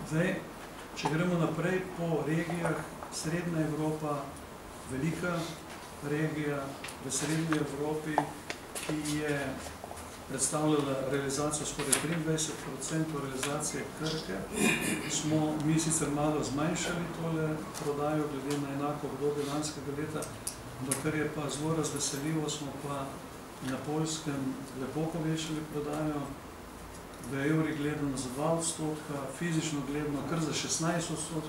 Zdaj, če gremo naprej po regijah, Srednja Evropa, velika regija v Srednji Evropi, ki je predstavljala realizacijo skoraj 23% realizacije Krke, smo mi sicer malo zmanjšali tole prodajo glede na enako obdobje lanskega leta, kar je pa zelo razveseljivo, smo pa na Poljskem lepo povečali prodajo, v evri gledano za 2%, fizično gledano kar za 16%,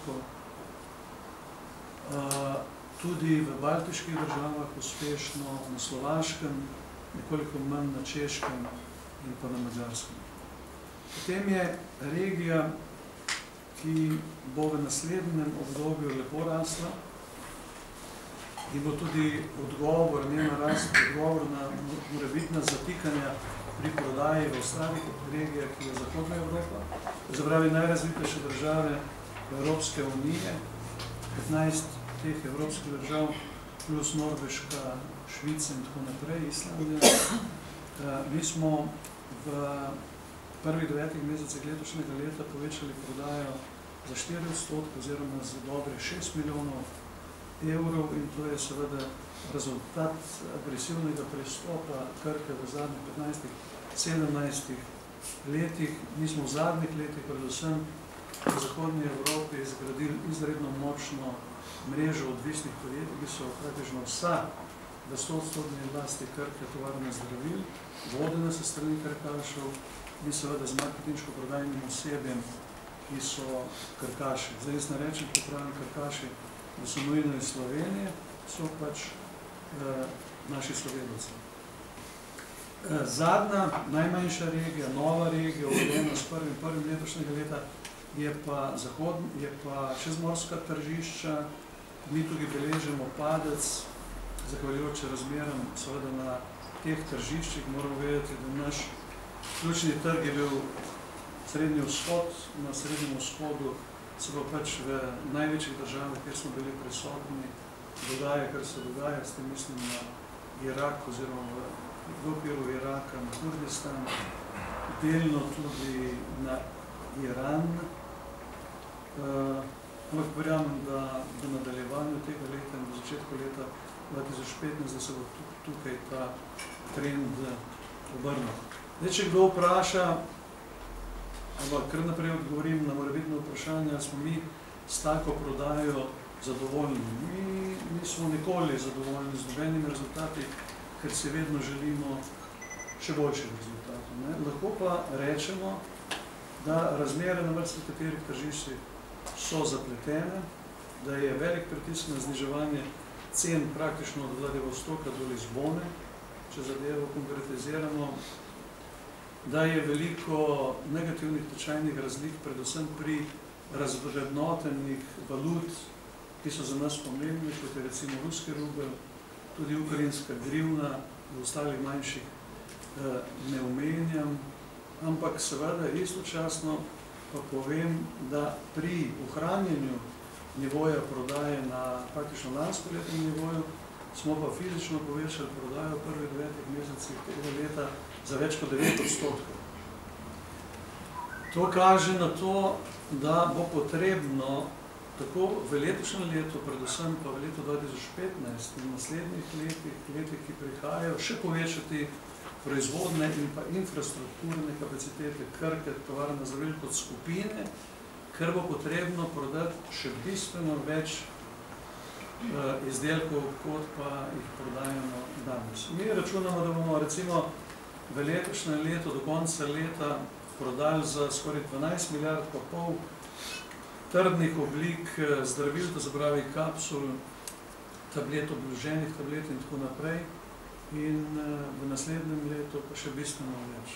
tudi v baltiških državah uspešno, na Slovaškem, nekoliko manj na Češkem in pa na Madžarskem. Potem je regija, ki bo v naslednjem obdobju lepo rasla in bo tudi odgovor, njena rast, odgovor na morebitna zatikanja pri prodaji v ostalih regijah, ki je Zahodna Evropa, zapravi najrazvitejše države Evropske unije, 15 teh evropskih držav, plus Norveška, Švica in tako naprej, Islandija. Mi smo v prvih 9 mesecih letošnjega leta povečali prodajo za 4% oziroma za dobre 6 milijonov evrov in to je seveda rezultat agresivnega pristopa Krke v zadnjih 15-17 letih. Mi smo v zadnjih letih predvsem v Zahodnji Evropi zgradili izredno močno mrežo odvisnih podjetij, ki so praktično vsa v 100% lasti Krke tovarne zdravil, vodene se strani krkašev in seveda z marketinško-prodajnim osebjem, ki so krkaši. Zdaj jaz ne rečem, ko pravim krkaši, da so nujno iz Slovenije, so pač naši Slovenovci. Zadnja, najmanjša regija, nova regija, uvedena s 1.1. letošnjega leta, je pa čezmorska tržišča. Mi tukaj beležimo padec, zahvaljujoč razmeram seveda na teh tržiščih. Moramo vedeti, da naš ključni trg je bil Srednji vzhod. Na Srednjem vzhodu se bo pač v največjih državah, kjer smo bili prisotni, dogaja, kar se dogaja, s tem mislim na Irak oziroma v okviru Iraka, na Kurdistan, delno tudi na Iran. Ampak verjamem, da v nadaljevanju tega leta in v začetku leta 2015, da se bo tukaj ta trend obrnil. Zdaj, če kdo vpraša, ampak kar naprej odgovorim na morebitno vprašanje, ali smo mi s tako prodajo zadovoljni. Mi nismo nikoli zadovoljni z nobenimi rezultati, ker si vedno želimo še boljših rezultatov. Lahko pa rečemo, da razmere na katerih tržiščih so zapletene, da je velik pritisk na zniževanje cen praktično od Vladivostoka do Lizbone, če zadevo konkretiziramo, da je veliko negativnih tečajnih razlik, predvsem pri razvrednotenih valut, ki so za nas pomembni, kot je recimo ruski rubel, tudi ukrajinska grivna, v ostalih manjših ne omenjam, ampak seveda istočasno pa povem, da pri ohranjanju nivoja prodaje na praktično lanskoletnem nivoju smo pa fizično povečali prodajo v prvih 9 mesecih tega leta za več kot 9%. To kaže na to, da bo potrebno tako v letošnjem letu, predvsem pa v letu 2015 in naslednjih letih, ki prihajajo, še povečati proizvodne in pa infrastrukturne kapacitete Krke, tovarne zdravil kot skupine, ker bo potrebno prodati še bistveno več izdelkov, kot pa jih prodajamo danes. Mi računamo, da bomo recimo v letošnjem letu do konca leta prodali za skoraj 12 milijard pa pol trdnih oblik zdravil, to se pravi kapsul, tablet, obloženih tablet in tako naprej, in v naslednjem letu pa še bistveno več.